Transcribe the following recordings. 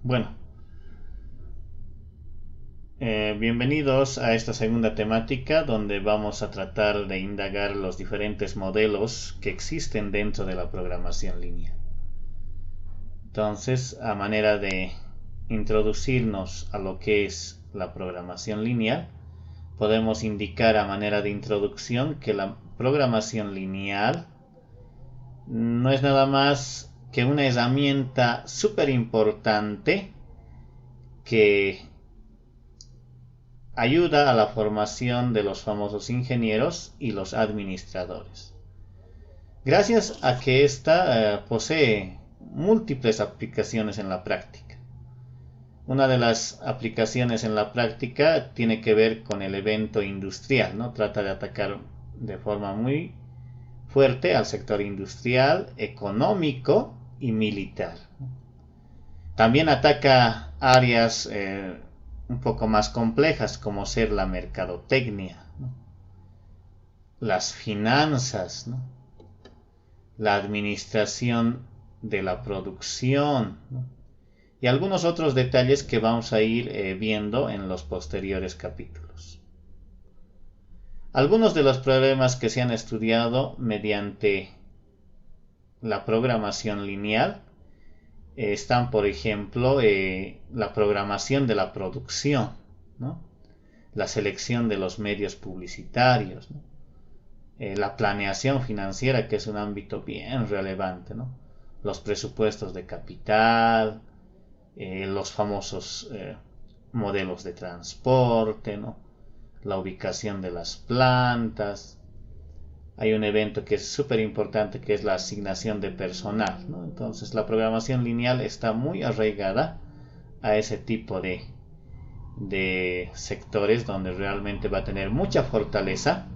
Bueno, bienvenidos a esta segunda temática donde vamos a tratar de indagar los diferentes modelos que existen dentro de la programación lineal. Entonces, a manera de introducirnos a lo que es la programación lineal, podemos indicar a manera de introducción que la programación lineal no es nada más que una herramienta súper importante que ayuda a la formación de los famosos ingenieros y los administradores. Gracias a que ésta posee múltiples aplicaciones en la práctica. Una de las aplicaciones en la práctica tiene que ver con el evento industrial, ¿no? Trata de atacar de forma muy fuerte al sector industrial, económico y militar. También ataca áreas un poco más complejas como ser la mercadotecnia, ¿no? Las finanzas, ¿no? La administración de la producción, ¿no? Y algunos otros detalles que vamos a ir viendo en los posteriores capítulos. Algunos de los problemas que se han estudiado mediante la programación lineal están, por ejemplo, la programación de la producción, ¿no? La selección de los medios publicitarios, ¿no? La planeación financiera, que es un ámbito bien relevante, ¿no? Los presupuestos de capital, los famosos modelos de transporte, ¿no? La ubicación de las plantas. Hay un evento que es súper importante, que es la asignación de personal, ¿no? Entonces la programación lineal está muy arraigada a ese tipo de sectores donde realmente va a tener mucha fortaleza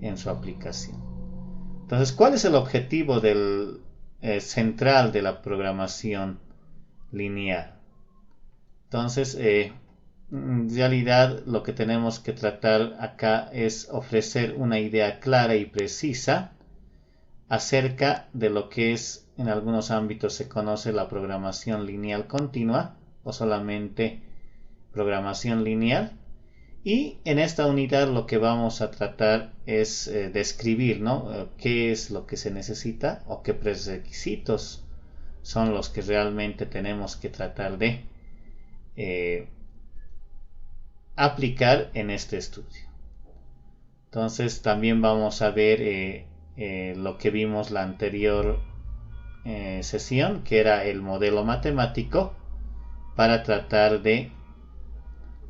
en su aplicación. Entonces, ¿cuál es el objetivo central de la programación lineal? Entonces, en realidad lo que tenemos que tratar acá es ofrecer una idea clara y precisa acerca de lo que es, en algunos ámbitos se conoce la programación lineal continua o solamente programación lineal. Y en esta unidad lo que vamos a tratar es describir, ¿no? Qué es lo que se necesita o qué prerequisitos son los que realmente tenemos que tratar de aplicar en este estudio. Entonces también vamos a ver lo que vimos la anterior sesión, que era el modelo matemático, para tratar de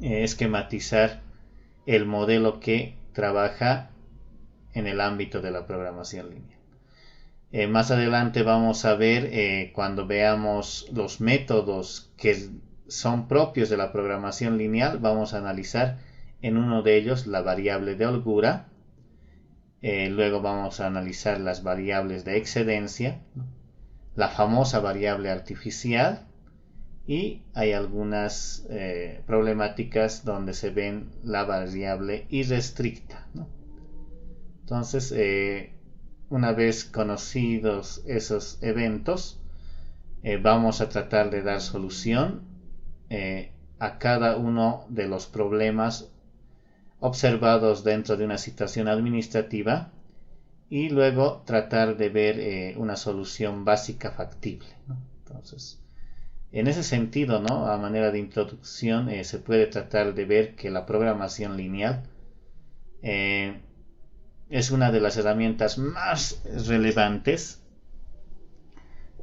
esquematizar el modelo que trabaja en el ámbito de la programación lineal. Más adelante vamos a ver, cuando veamos los métodos que son propios de la programación lineal, vamos a analizar en uno de ellos la variable de holgura. Luego vamos a analizar las variables de excedencia, la famosa variable artificial, y hay algunas problemáticas donde se ven la variable irrestricta, ¿no? Entonces, una vez conocidos esos eventos, vamos a tratar de dar solución a cada uno de los problemas observados dentro de una situación administrativa y luego tratar de ver una solución básica factible, ¿no? Entonces, en ese sentido, ¿no? A manera de introducción, se puede tratar de ver que la programación lineal es una de las herramientas más relevantes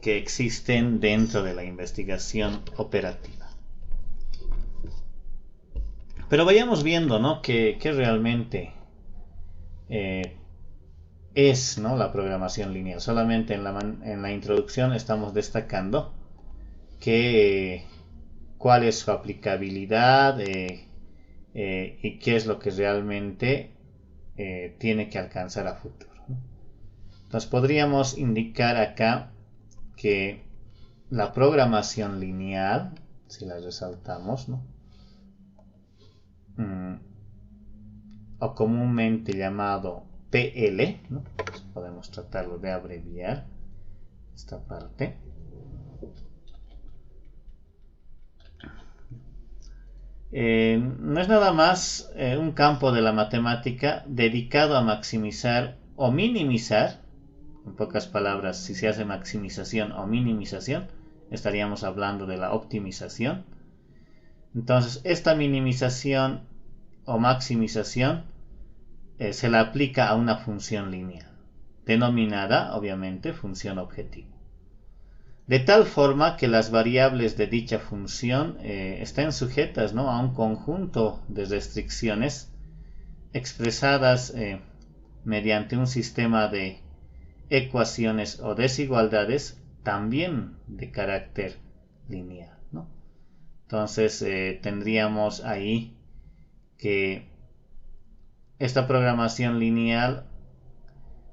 que existen dentro de la investigación operativa. Pero vayamos viendo, ¿no? que realmente es, ¿no? La programación lineal. Solamente en la introducción estamos destacando que cuál es su aplicabilidad y qué es lo que realmente tiene que alcanzar a futuro, ¿no? Entonces podríamos indicar acá que la programación lineal, si la resaltamos, ¿no? O comúnmente llamado PL, ¿no? Pues podemos tratarlo de abreviar esta parte. No es nada más un campo de la matemática dedicado a maximizar o minimizar. En pocas palabras, si se hace maximización o minimización, estaríamos hablando de la optimización. Entonces, esta minimización o maximización se la aplica a una función lineal, denominada, obviamente, función objetivo. De tal forma que las variables de dicha función estén sujetas, ¿no?, a un conjunto de restricciones expresadas mediante un sistema de ecuaciones o desigualdades también de carácter lineal, ¿no? Entonces tendríamos ahí que esta programación lineal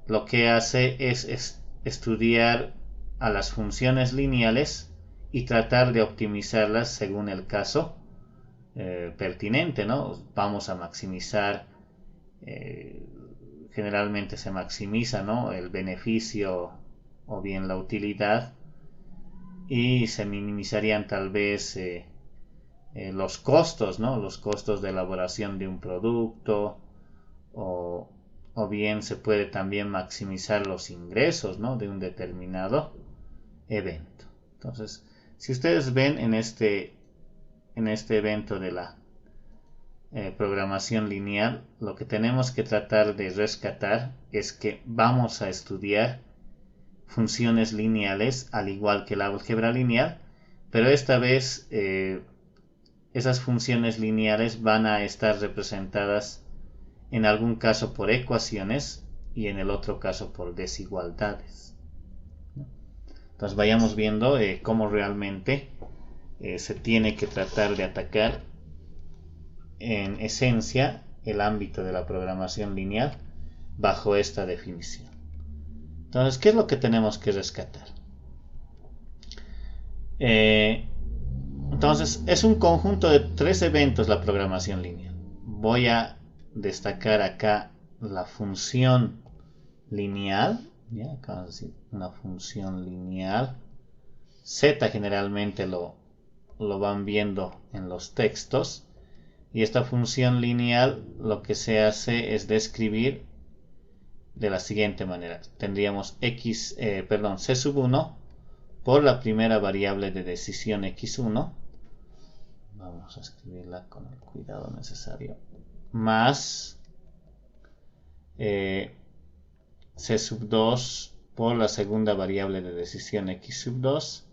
lo que hace es estudiar a las funciones lineales y tratar de optimizarlas según el caso pertinente, ¿no? Vamos a maximizar, generalmente se maximiza, ¿no?, el beneficio o bien la utilidad, y se minimizarían tal vez los costos, ¿no?, los costos de elaboración de un producto, o bien se puede también maximizar los ingresos, ¿no?, de un determinado evento. Entonces, si ustedes ven en este evento de la programación lineal, lo que tenemos que tratar de rescatar es que vamos a estudiar funciones lineales al igual que la álgebra lineal, pero esta vez esas funciones lineales van a estar representadas en algún caso por ecuaciones y en el otro caso por desigualdades. Entonces vayamos viendo cómo realmente se tiene que tratar de atacar en esencia el ámbito de la programación lineal bajo esta definición. Entonces, ¿qué es lo que tenemos que rescatar? Entonces, es un conjunto de 3 eventos la programación lineal. Voy a destacar acá la función lineal, ¿ya? Acá vamos a decir una función lineal. Z generalmente lo van viendo en los textos. Y esta función lineal lo que se hace es describir de la siguiente manera. Tendríamos C1 por la primera variable de decisión x1. Vamos a escribirla con el cuidado necesario. Más C2 por la segunda variable de decisión x2.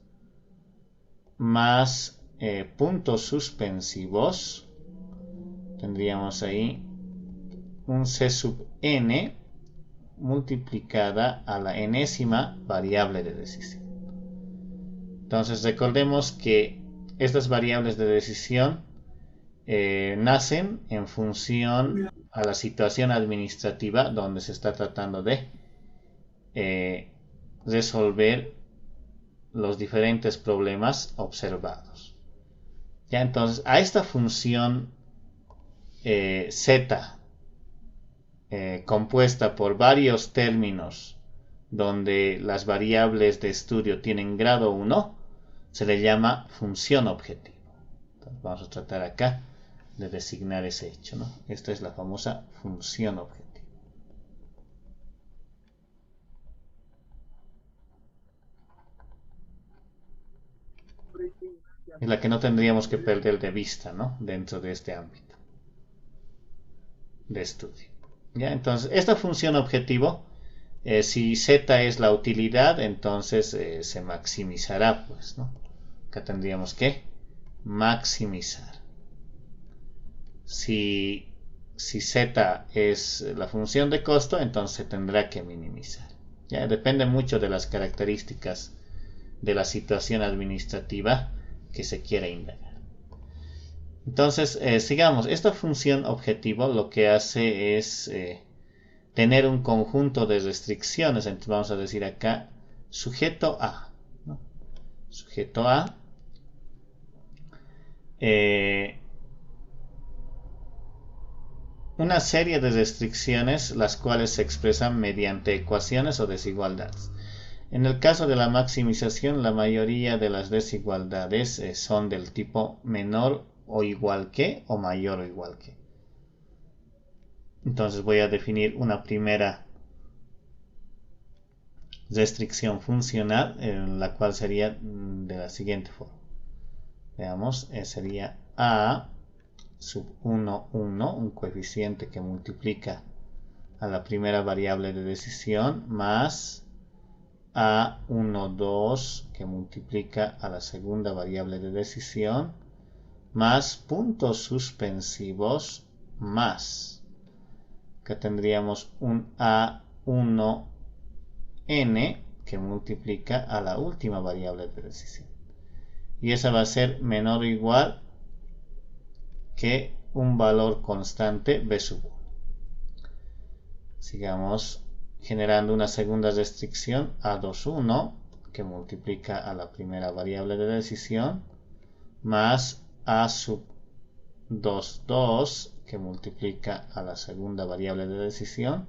Más puntos suspensivos. Tendríamos ahí un C(n) multiplicada a la enésima variable de decisión. Entonces recordemos que estas variables de decisión nacen en función a la situación administrativa donde se está tratando de resolver los diferentes problemas observados. Ya, entonces a esta función z compuesta por varios términos donde las variables de estudio tienen grado 1, se le llama función objetivo. Entonces vamos a tratar acá de designar ese hecho, ¿no? Esta es la famosa función objetivo. Es la que no tendríamos que perder de vista, ¿no?, dentro de este ámbito de estudio. ¿Ya? Entonces, esta función objetivo, si z es la utilidad, entonces se maximizará, pues, ¿no? Acá tendríamos que maximizar. Si z es la función de costo, entonces se tendrá que minimizar. ¿Ya? Depende mucho de las características de la situación administrativa que se quiera indagar. Entonces, sigamos. Esta función objetivo lo que hace es tener un conjunto de restricciones. Entonces vamos a decir acá sujeto a, ¿no? Sujeto a una serie de restricciones, las cuales se expresan mediante ecuaciones o desigualdades. En el caso de la maximización, la mayoría de las desigualdades son del tipo menor o igual que o mayor o igual que. Entonces voy a definir una primera restricción funcional, la cual sería de la siguiente forma. Veamos, sería a sub 1, 1, un coeficiente que multiplica a la primera variable de decisión, más a1, 2, que multiplica a la segunda variable de decisión, más puntos suspensivos, más, que tendríamos un a1, n, que multiplica a la última variable de decisión. Y esa va a ser menor o igual que un valor constante b sub 1. Sigamos generando una segunda restricción a2, 1, que multiplica a la primera variable de decisión, más a sub 2, 2, que multiplica a la segunda variable de decisión,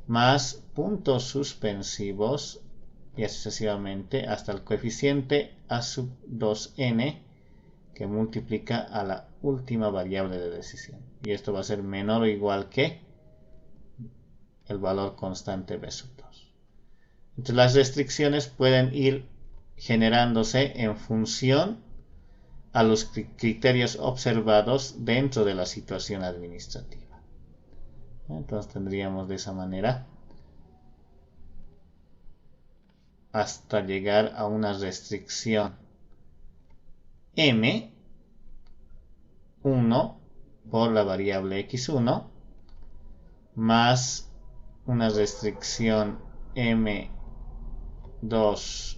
más puntos suspensivos, y así sucesivamente hasta el coeficiente a sub 2n, que multiplica a la última variable de decisión. Y esto va a ser menor o igual que el valor constante b sub 2. Entonces las restricciones pueden ir generándose en función a los criterios observados dentro de la situación administrativa. Entonces tendríamos de esa manera hasta llegar a una restricción m1 por la variable x1 más una restricción m2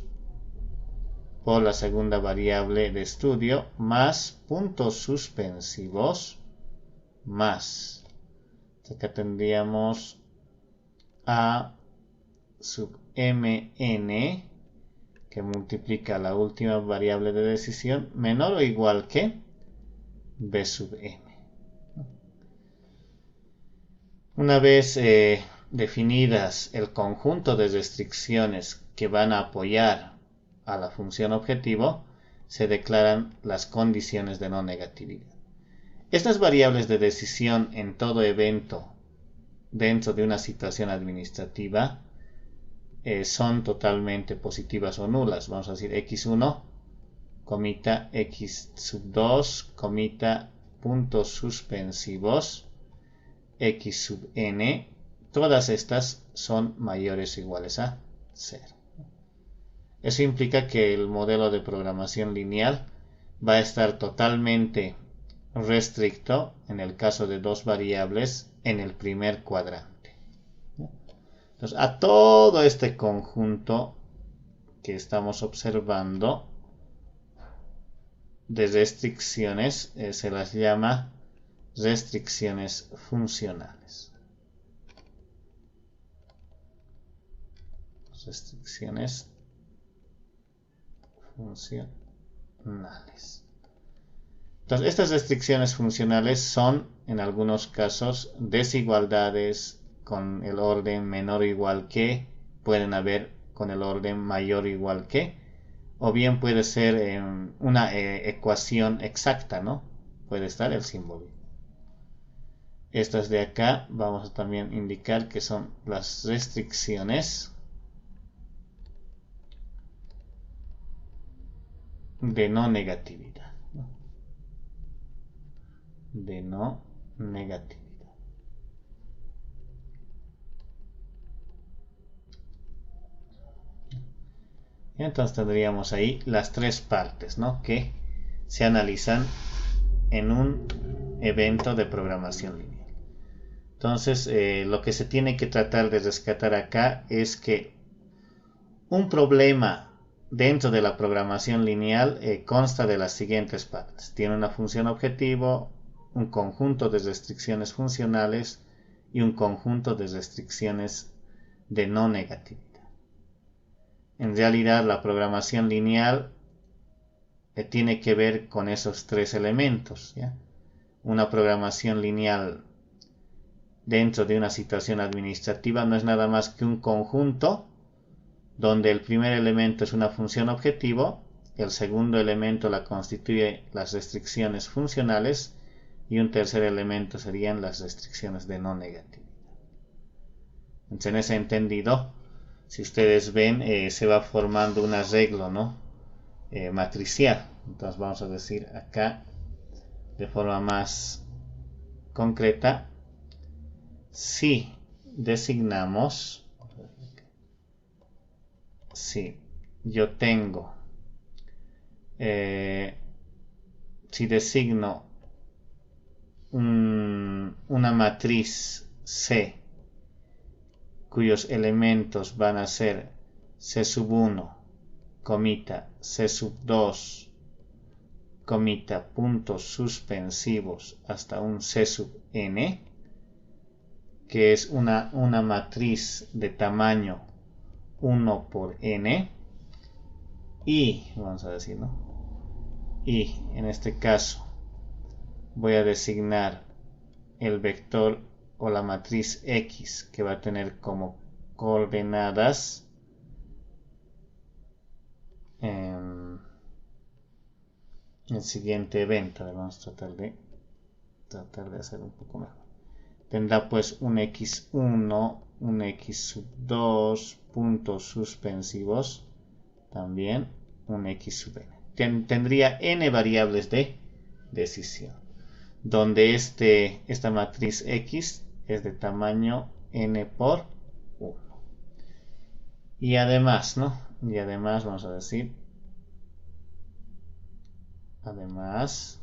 por la segunda variable de estudio más puntos suspensivos más. Acá tendríamos a sub mn, que multiplica la última variable de decisión, menor o igual que b sub m. Una vez definidas el conjunto de restricciones que van a apoyar a la función objetivo, se declaran las condiciones de no negatividad. Estas variables de decisión en todo evento dentro de una situación administrativa son totalmente positivas o nulas. Vamos a decir x1, comita x sub 2, comita puntos suspensivos, x sub n, todas estas son mayores o iguales a 0. Eso implica que el modelo de programación lineal va a estar totalmente restricto en el caso de dos variables en el primer cuadrante. Entonces, a todo este conjunto que estamos observando de restricciones se las llama restricciones funcionales. Restricciones funcionales. Entonces, estas restricciones funcionales son, en algunos casos, desigualdades con el orden menor o igual que, pueden haber con el orden mayor o igual que, o bien puede ser una ecuación exacta, ¿no? Puede estar el símbolo. Estas de acá vamos a también indicar que son las restricciones de no negatividad. De no negatividad. Y entonces tendríamos ahí las tres partes, ¿no?, que se analizan en un evento de programación lineal. Entonces, lo que se tiene que tratar de rescatar acá es que un problema dentro de la programación lineal consta de las siguientes partes. Tiene una función objetivo, un conjunto de restricciones funcionales y un conjunto de restricciones de no negatividad. En realidad, la programación lineal tiene que ver con esos tres elementos, ¿ya? Una programación lineal dentro de una situación administrativa no es nada más que un conjunto donde el primer elemento es una función objetivo el segundo elemento la constituye las restricciones funcionales y un tercer elemento serían las restricciones de no negatividad. Entonces, en ese entendido, si ustedes ven, se va formando un arreglo, ¿no? Matricial. Entonces vamos a decir acá de forma más concreta, si designamos, si yo tengo, si designo una matriz C cuyos elementos van a ser C sub 1, comita, C sub 2, comita, puntos suspensivos hasta un C sub n, que es una matriz de tamaño 1 por n, y, vamos a decir, ¿no? Y en este caso voy a designar el vector o la matriz X que va a tener como coordenadas el siguiente evento. Vamos a tratar de hacer un poco mejor. Tendrá pues un x1, un x sub 2, puntos suspensivos, también un x sub n. Tendría n variables de decisión, donde esta matriz X es de tamaño n por 1. Y además, ¿no? Y además vamos a decir, además,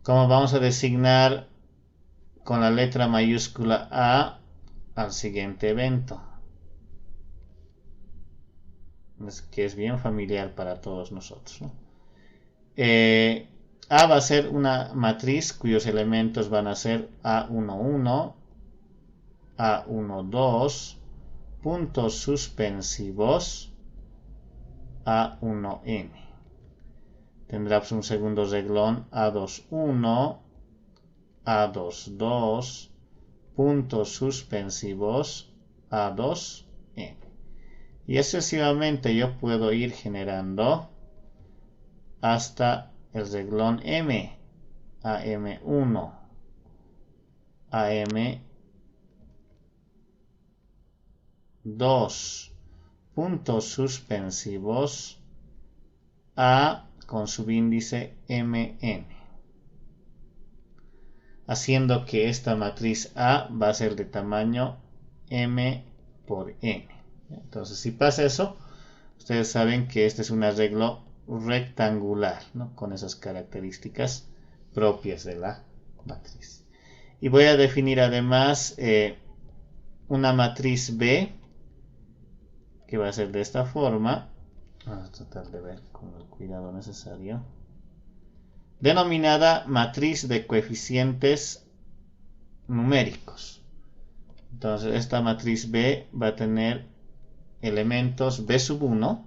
como vamos a designar con la letra mayúscula A al siguiente evento, que es bien familiar para todos nosotros, ¿no? A va a ser una matriz cuyos elementos van a ser A11, A12, puntos suspensivos, A1n. Tendrá un segundo reglón A21, A22, puntos suspensivos, A2n. Y excesivamente yo puedo ir generando hasta el reglón M, AM1, AM2, puntos suspensivos, A con subíndice MN, haciendo que esta matriz A va a ser de tamaño M por N. Entonces, si pasa eso, ustedes saben que este es un arreglo rectangular, ¿no? Con esas características propias de la matriz. Y voy a definir además una matriz B, que va a ser de esta forma. Vamos a tratar de ver con el cuidado necesario. Denominada matriz de coeficientes numéricos. Entonces, esta matriz B va a tener elementos B sub 1,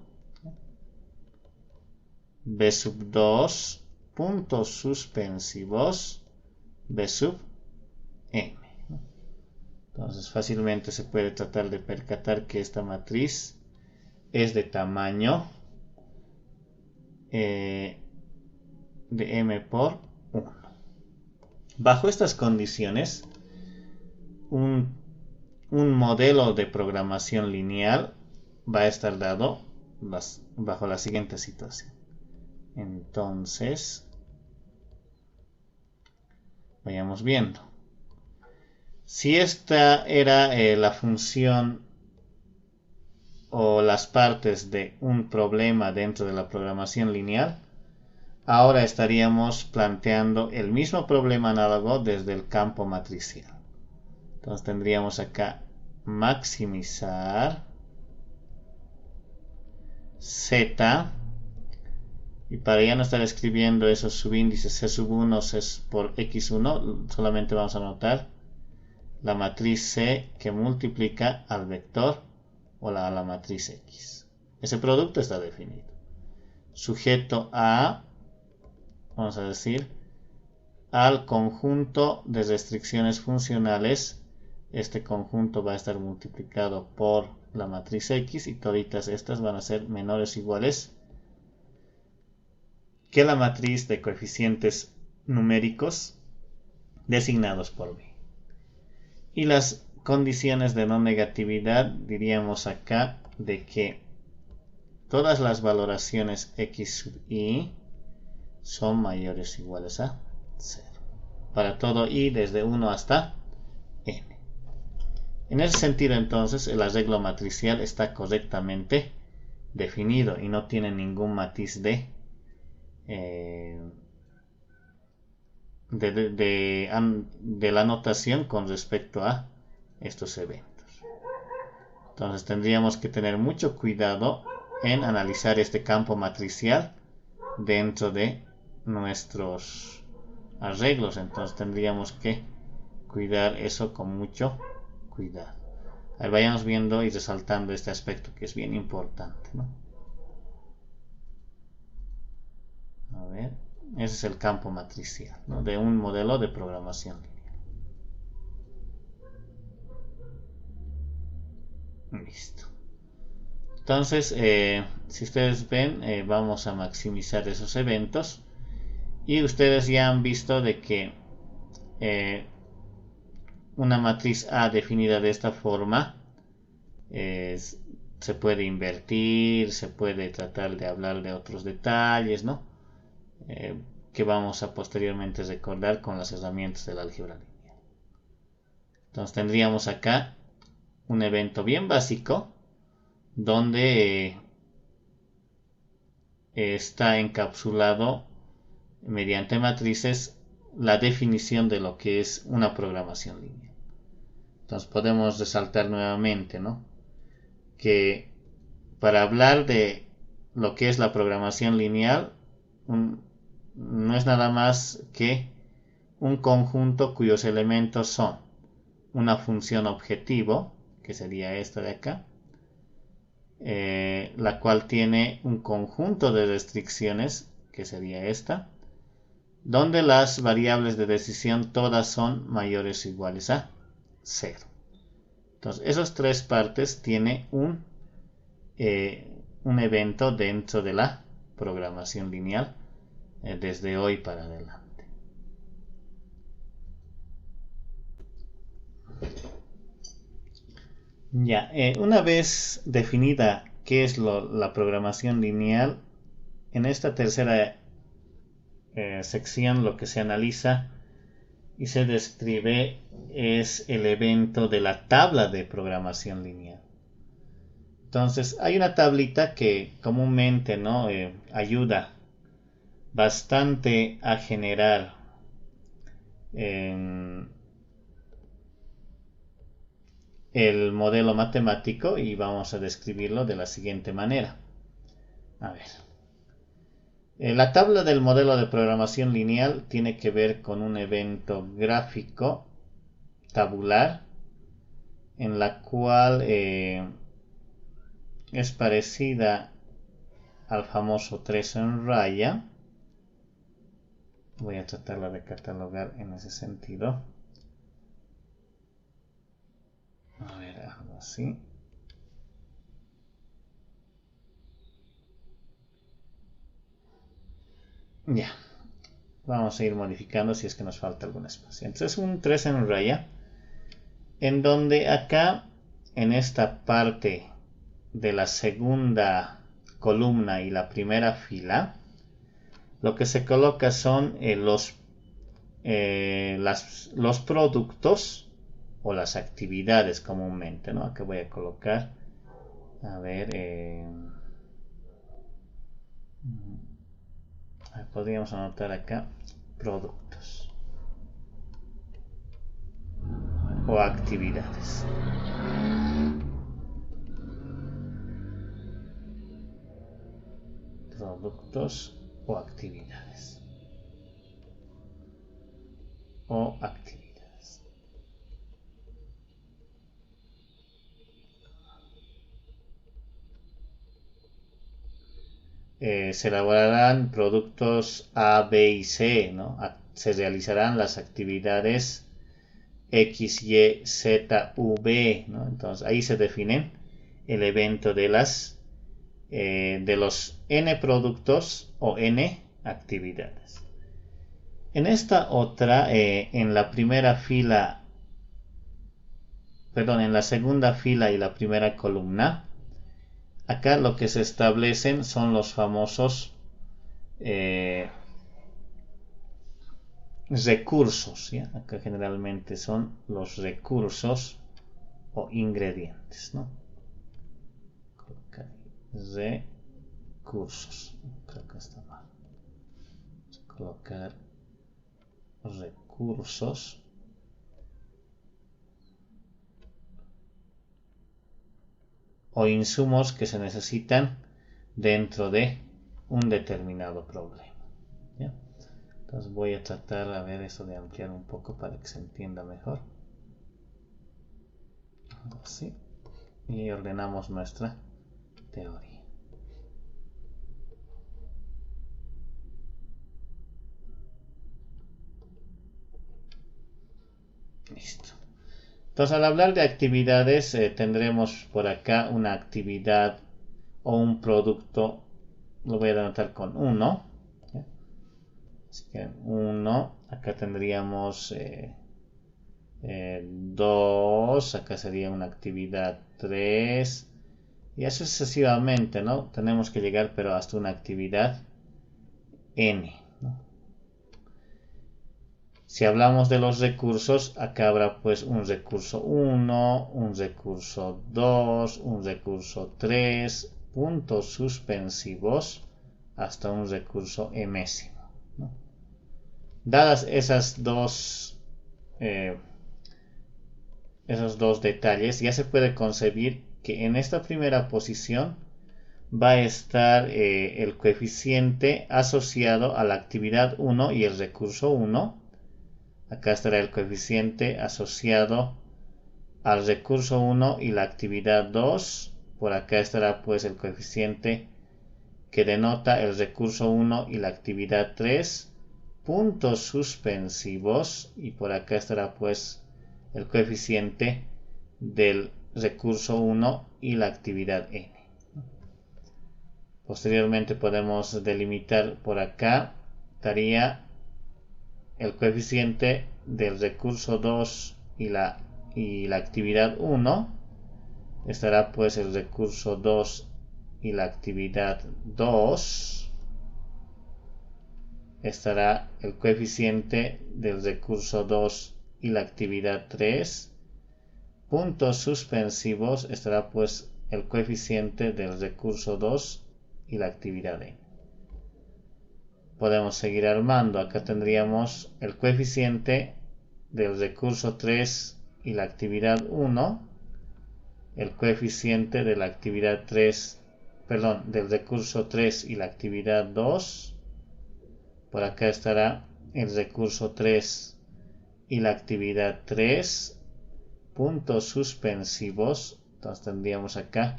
B sub 2, puntos suspensivos, B sub n. Entonces fácilmente se puede tratar de percatar que esta matriz es de tamaño de m por 1. Bajo estas condiciones, un modelo de programación lineal va a estar dado bajo la siguiente situación. Entonces, vayamos viendo. Si esta era la función o las partes de un problema dentro de la programación lineal, ahora estaríamos planteando el mismo problema análogo desde el campo matricial. Entonces tendríamos acá maximizar z, y para ya no estar escribiendo esos subíndices C sub 1 C por x1, solamente vamos a anotar la matriz C que multiplica al vector o a la matriz X. Ese producto está definido. Sujeto a, vamos a decir, al conjunto de restricciones funcionales. Este conjunto va a estar multiplicado por la matriz X y toditas estas van a ser menores o iguales que la matriz de coeficientes numéricos designados por B. Y las condiciones de no negatividad diríamos acá de que todas las valoraciones X sub I son mayores o iguales a 0. Para todo I desde 1 hasta N. En ese sentido entonces el arreglo matricial está correctamente definido y no tiene ningún matiz de la notación con respecto a estos eventos. Entonces tendríamos que tener mucho cuidado en analizar este campo matricial dentro de nuestros arreglos. Entonces tendríamos que cuidar eso con mucho cuidado. Ahí vayamos viendo y resaltando este aspecto que es bien importante, ¿no? A ver, ese es el campo matricial, ¿no?, de un modelo de programación lineal. Listo. Entonces, si ustedes ven, vamos a maximizar esos eventos. Y ustedes ya han visto de que una matriz A definida de esta forma se puede invertir, se puede tratar de hablar de otros detalles, ¿no? Que vamos a posteriormente recordar con las herramientas del álgebra lineal. Entonces tendríamos acá un evento bien básico donde está encapsulado mediante matrices la definición de lo que es una programación lineal. Entonces podemos resaltar nuevamente, ¿no?, que para hablar de lo que es la programación lineal no es nada más que un conjunto cuyos elementos son una función objetivo, que sería esta de acá, la cual tiene un conjunto de restricciones, que sería esta, donde las variables de decisión todas son mayores o iguales a 0. Entonces, esas tres partes tiene un evento dentro de la programación lineal desde hoy para adelante. Ya, una vez definida qué es la programación lineal, en esta tercera sección lo que se analiza y se describe es el evento de la tabla de programación lineal. Entonces hay una tablita que comúnmente, ¿no?, ayuda bastante a generar el modelo matemático y vamos a describirlo de la siguiente manera. A ver. La tabla del modelo de programación lineal tiene que ver con un evento gráfico tabular en la cual es parecida al famoso 3 en raya. Voy a tratarla de catalogar en ese sentido. A ver, algo así. Ya. Vamos a ir modificando si es que nos falta algún espacio. Entonces un 3 en raya, en donde acá, en esta parte de la segunda columna y la primera fila, lo que se coloca son los productos o las actividades comúnmente, ¿no? Acá voy a colocar, a ver, podríamos anotar acá productos o actividades. Productos o actividades. Se elaborarán productos A, B y C, ¿no? Se realizarán las actividades X, Y, Z, V, ¿no? Entonces ahí se definen el evento de los n productos o n actividades. En esta otra, en la segunda fila y la primera columna, acá lo que se establecen son los famosos recursos, ¿ya? Acá generalmente son los recursos o ingredientes, ¿no? Recursos, creo que está mal. Vamos a colocar recursos o insumos que se necesitan dentro de un determinado problema, ¿ya? Entonces voy a tratar a ver eso de ampliar un poco para que se entienda mejor. Así. Y ordenamos nuestra teoría. Listo. Entonces, al hablar de actividades, tendremos por acá una actividad o un producto. Lo voy a denotar con 1. Así que 1. Acá tendríamos 2. Acá sería una actividad 3. Y así sucesivamente, ¿no? Tenemos que llegar, pero hasta una actividad n, ¿no? Si hablamos de los recursos, acá habrá pues un recurso 1, un recurso 2, un recurso 3, puntos suspensivos, hasta un recurso mésimo, ¿no? Dadas esos dos detalles, ya se puede concebir que en esta primera posición va a estar el coeficiente asociado a la actividad 1 y el recurso 1. Acá estará el coeficiente asociado al recurso 1 y la actividad 2. Por acá estará pues el coeficiente que denota el recurso 1 y la actividad 3. Puntos suspensivos. Y por acá estará pues el coeficiente del recurso 1 y la actividad n. Posteriormente podemos delimitar por acá, estaría el coeficiente del recurso 2 y la actividad 1. Estará pues el recurso 2 y la actividad 2. Estará el coeficiente del recurso 2 y la actividad 3. Puntos suspensivos, estará pues el coeficiente del recurso 2 y la actividad n. Podemos seguir armando. Acá tendríamos el coeficiente del recurso 3 y la actividad 1, el coeficiente de la actividad 3, perdón, del recurso 3 y la actividad 2. Por acá estará el recurso 3 y la actividad 3, puntos suspensivos. Entonces tendríamos acá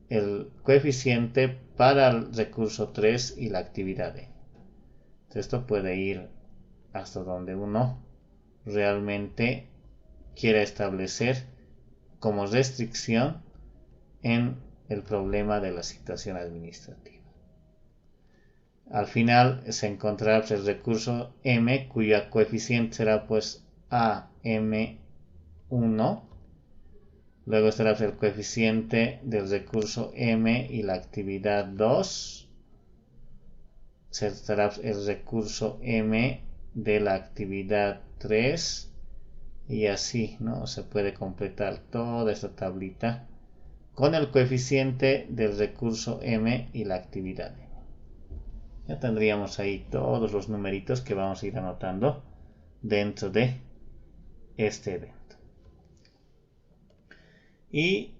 el coeficiente para el recurso 3 y la actividad n. Esto puede ir hasta donde uno realmente quiera establecer como restricción en el problema de la situación administrativa. Al final se encontrará el recurso m, cuyo coeficiente será pues AM1. Luego estará el coeficiente del recurso m y la actividad 2. Estará el recurso m de la actividad 3. Y así, ¿no? Se puede completar toda esta tablita con el coeficiente del recurso m y la actividad n. Ya tendríamos ahí todos los numeritos que vamos a ir anotando dentro de este evento. Y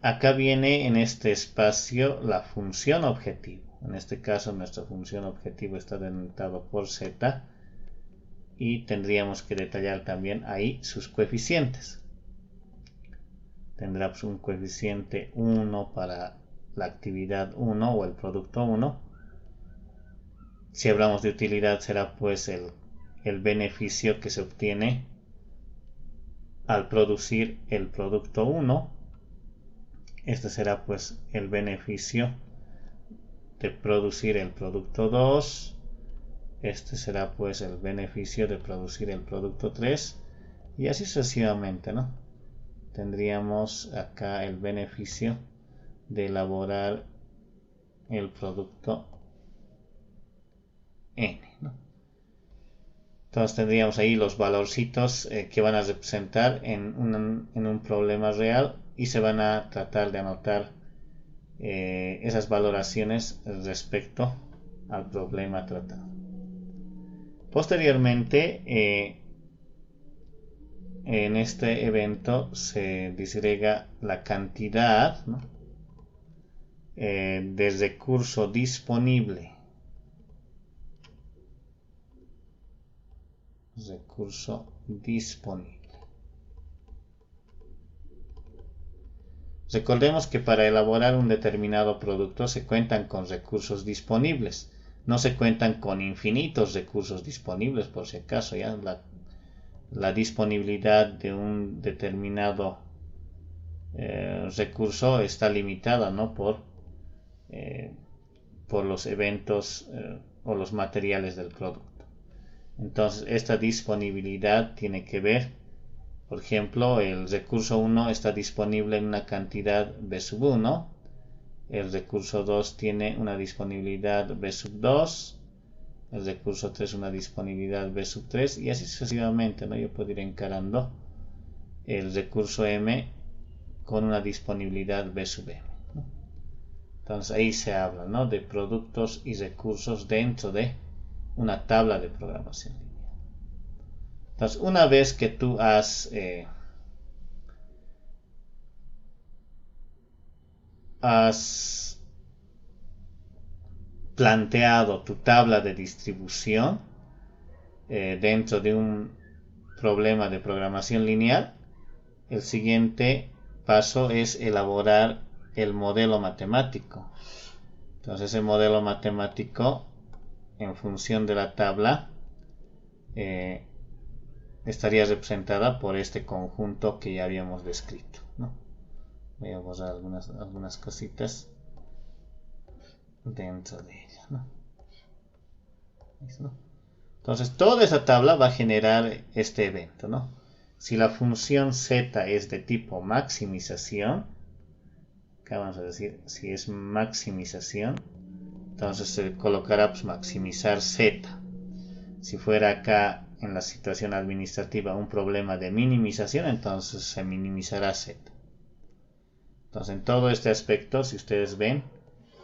acá viene en este espacio la función objetivo. En este caso nuestra función objetivo está denominado por z. Y tendríamos que detallar también ahí sus coeficientes. Tendrá un coeficiente 1 para la actividad 1 o el producto 1. Si hablamos de utilidad, será pues el beneficio que se obtiene al producir el producto 1. Este será pues el beneficio de producir el producto 2. Este será pues el beneficio de producir el producto 3. Y así sucesivamente, ¿no? Tendríamos acá el beneficio de elaborar el producto n, ¿no? Entonces tendríamos ahí los valorcitos que van a representar en un problema real y se van a tratar de anotar esas valoraciones respecto al problema tratado. Posteriormente, en este evento se disgrega la cantidad, ¿no?, de recurso disponible. Recordemos que para elaborar un determinado producto se cuentan con recursos disponibles. No se cuentan con infinitos recursos disponibles, por si acaso. Ya la disponibilidad de un determinado recurso está limitada, ¿no?, por los eventos o los materiales del producto. Entonces esta disponibilidad tiene que ver, por ejemplo, el recurso 1 está disponible en una cantidad B sub 1, el recurso 2 tiene una disponibilidad B sub 2, el recurso 3 una disponibilidad B sub 3 y así sucesivamente, ¿no? Yo puedo ir encarando el recurso M con una disponibilidad B sub M, ¿no? Entonces ahí se habla, ¿no?, de productos y recursos dentro de una tabla de programación lineal. Entonces, una vez que tú has planteado tu tabla de distribución dentro de un problema de programación lineal, el siguiente paso es elaborar el modelo matemático. Entonces, el modelo matemático, en función de la tabla, estaría representada por este conjunto que ya habíamos descrito, ¿no? Voy a borrar algunas cositas dentro de ella, ¿no? ¿Listo? Entonces toda esa tabla va a generar este evento, ¿no? Si la función z es de tipo maximización, acá vamos a decir si es maximización, entonces se colocará pues maximizar z. Si fuera acá en la situación administrativa un problema de minimización, entonces se minimizará z. Entonces en todo este aspecto, si ustedes ven,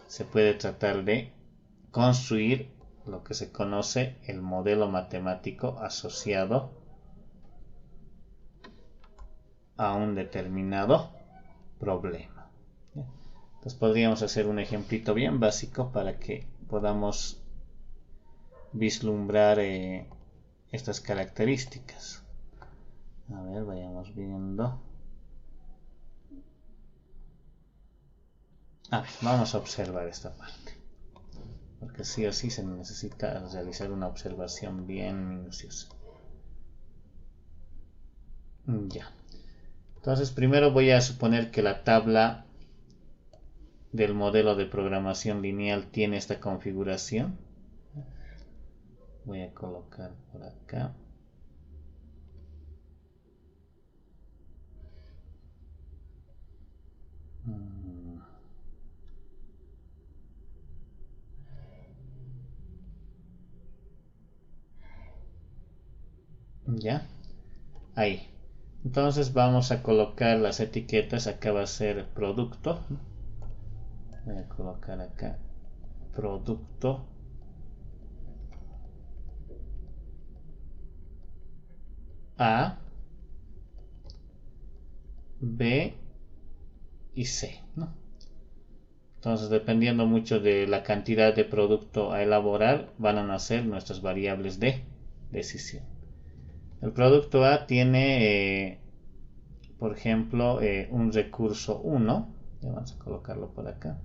se puede tratar de construir lo que se conoce el modelo matemático asociado a un determinado problema. Entonces podríamos hacer un ejemplito bien básico para que podamos vislumbrar estas características. A ver, vayamos viendo. A ver, vamos a observar esta parte, porque sí o sí se necesita realizar una observación bien minuciosa. Ya. Entonces primero voy a suponer que la tabla del modelo de programación lineal tiene esta configuración. Voy a colocar por acá. Ya, ahí. Entonces vamos a colocar las etiquetas. Acá va a ser producto. Voy a colocar acá producto. A, B y C, ¿no? Entonces, dependiendo mucho de la cantidad de producto a elaborar, van a nacer nuestras variables de decisión. El producto A tiene, por ejemplo, un recurso 1. Ya vamos a colocarlo por acá.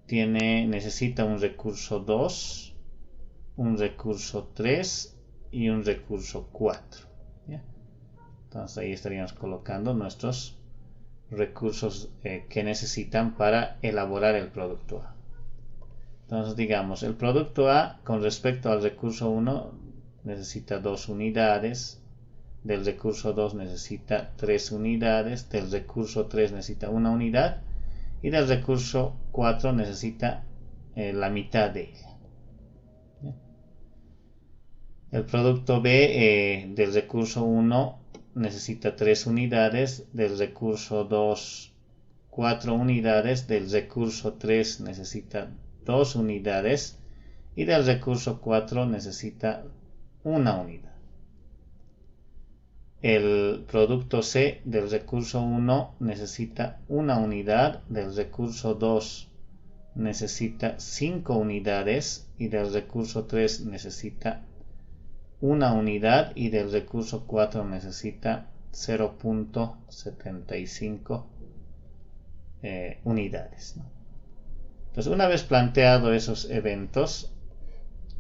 Necesita un recurso 2, un recurso 3 y un recurso 4. ¿Ya? Entonces ahí estaríamos colocando nuestros recursos que necesitan para elaborar el producto A. Entonces digamos, el producto A con respecto al recurso 1 necesita 2 unidades, del recurso 2 necesita 3 unidades, del recurso 3 necesita 1 unidad y del recurso 4 necesita la mitad de ella. El producto B del recurso 1 necesita 3 unidades, del recurso 2 4 unidades, del recurso 3 necesita 2 unidades y del recurso 4 necesita 1 unidad. El producto C del recurso 1 necesita 1 unidad, del recurso 2 necesita 5 unidades y del recurso 3 necesita 1 unidad y del recurso 4 necesita 0.75 unidades, ¿no? Entonces, una vez planteado esos eventos,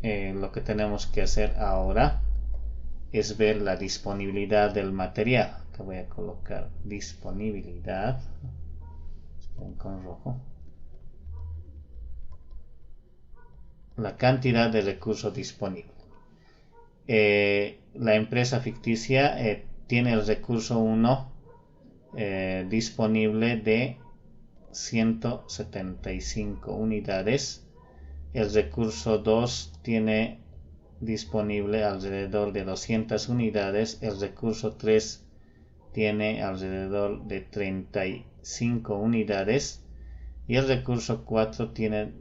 lo que tenemos que hacer ahora es ver la disponibilidad del material. Acá voy a colocar disponibilidad con rojo. La cantidad de recursos disponibles. La empresa ficticia tiene el recurso 1 disponible de 175 unidades. El recurso 2 tiene disponible alrededor de 200 unidades. El recurso 3 tiene alrededor de 35 unidades. Y el recurso 4 tiene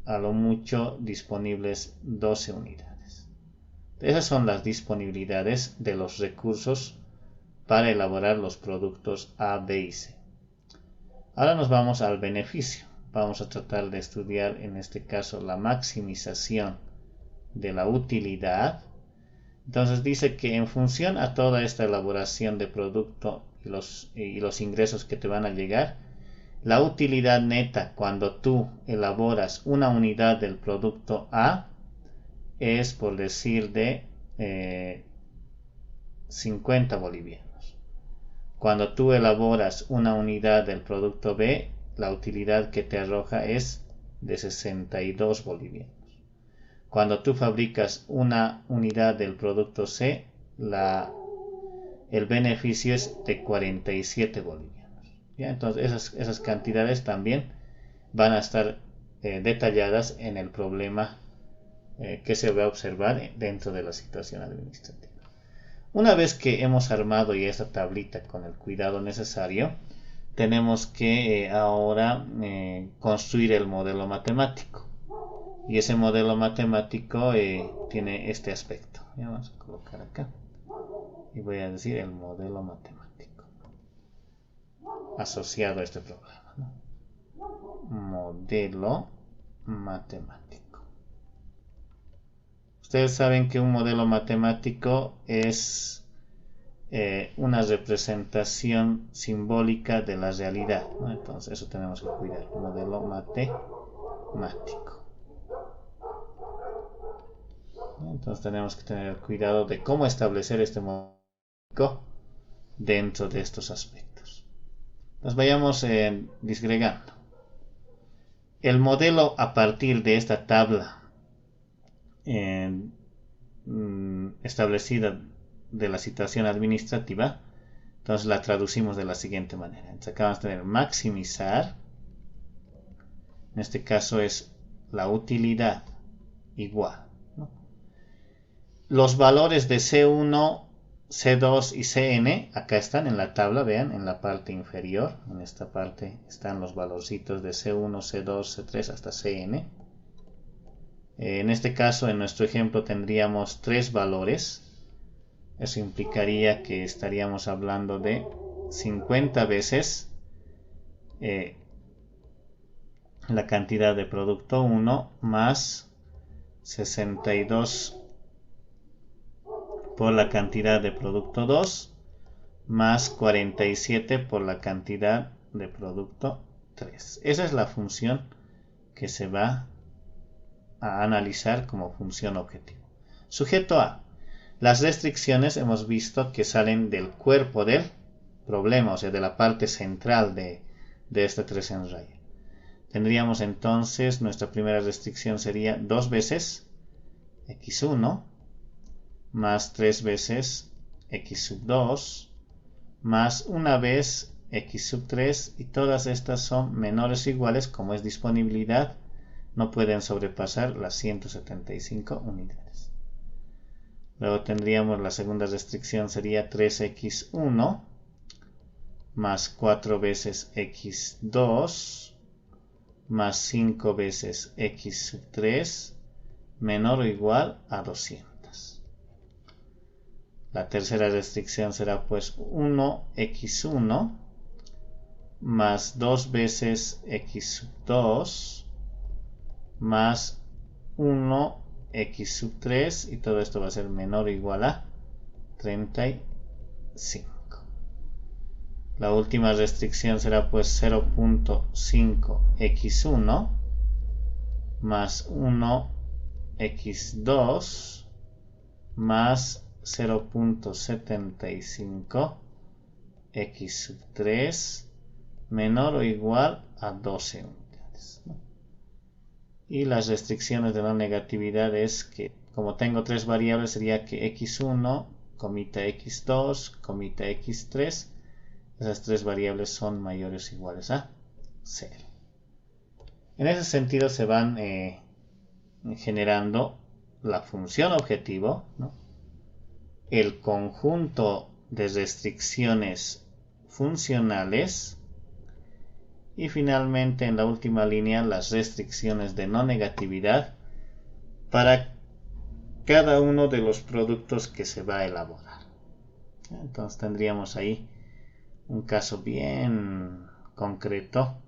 a lo mucho disponibles 12 unidades. Esas son las disponibilidades de los recursos para elaborar los productos A, B y C. Ahora nos vamos al beneficio. Vamos a tratar de estudiar en este caso la maximización de la utilidad. Entonces dice que en función a toda esta elaboración de producto y los ingresos que te van a llegar, la utilidad neta cuando tú elaboras una unidad del producto A es, por decir, de 50 bolivianos. Cuando tú elaboras una unidad del producto B, la utilidad que te arroja es de 62 bolivianos. Cuando tú fabricas una unidad del producto C, el beneficio es de 47 bolivianos. ¿Ya? Entonces esas cantidades también van a estar detalladas en el problema que se va a observar dentro de la situación administrativa. Una vez que hemos armado ya esta tablita con el cuidado necesario, tenemos que ahora construir el modelo matemático. Y ese modelo matemático tiene este aspecto. Ya vamos a colocar acá. Y voy a decir el modelo matemático asociado a este problema, ¿no? Modelo matemático. Ustedes saben que un modelo matemático es una representación simbólica de la realidad, ¿no? Entonces eso tenemos que cuidar. Modelo matemático. Entonces tenemos que tener cuidado de cómo establecer este modelo dentro de estos aspectos. Nos vayamos disgregando. El modelo a partir de esta tabla establecida de la situación administrativa, entonces la traducimos de la siguiente manera. Entonces acá vamos a tener maximizar, en este caso es la utilidad igual, ¿no? Los valores de C1, C2 y Cn, acá están en la tabla, vean, en la parte inferior, en esta parte están los valorcitos de C1, C2, C3 hasta Cn. En este caso, en nuestro ejemplo, tendríamos 3 valores. Eso implicaría que estaríamos hablando de 50 veces la cantidad de producto 1 más 62 por la cantidad de producto 2 más 47 por la cantidad de producto 3. Esa es la función que se va a analizar como función objetivo. Sujeto A. Las restricciones hemos visto que salen del cuerpo del problema, o sea, de la parte central de este 3 en raya. Tendríamos entonces, nuestra primera restricción sería 2 veces x1 más 3 veces x sub 2 más una vez x sub 3, y todas estas son menores o iguales, como es disponibilidad, no pueden sobrepasar las 175 unidades. Luego tendríamos la segunda restricción, sería 3x1 más 4 veces x2 más 5 veces x sub 3 menor o igual a 200. La tercera restricción será pues 1x1 más 2 veces x sub 2 más 1x sub 3, y todo esto va a ser menor o igual a 35. La última restricción será pues 0.5x1 más 1x2 más 0.75 x sub 3 menor o igual a 12 unidades, ¿no? Y las restricciones de la negatividad es que, como tengo tres variables, sería que x1, comita x2, comita x3, esas tres variables son mayores o iguales a 0. En ese sentido se van generando la función objetivo, ¿no?, el conjunto de restricciones funcionales y finalmente en la última línea las restricciones de no negatividad para cada uno de los productos que se va a elaborar. Entonces tendríamos ahí un caso bien concreto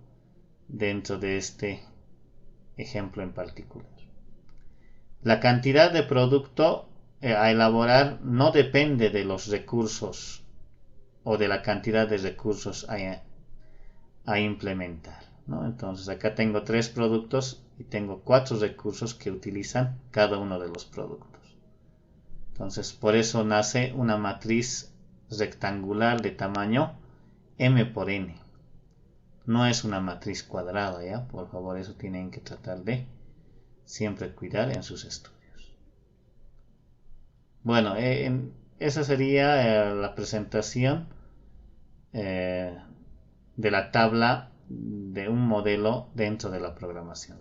dentro de este ejemplo en particular. La cantidad de producto a elaborar no depende de los recursos o de la cantidad de recursos a implementar, ¿no? Entonces acá tengo 3 productos y tengo 4 recursos que utilizan cada uno de los productos. Entonces por eso nace una matriz rectangular de tamaño m por n. No es una matriz cuadrada, ¿ya? Por favor, eso tienen que tratar de siempre cuidar en sus estudios. Bueno, esa sería la presentación de la tabla de un modelo dentro de la programación.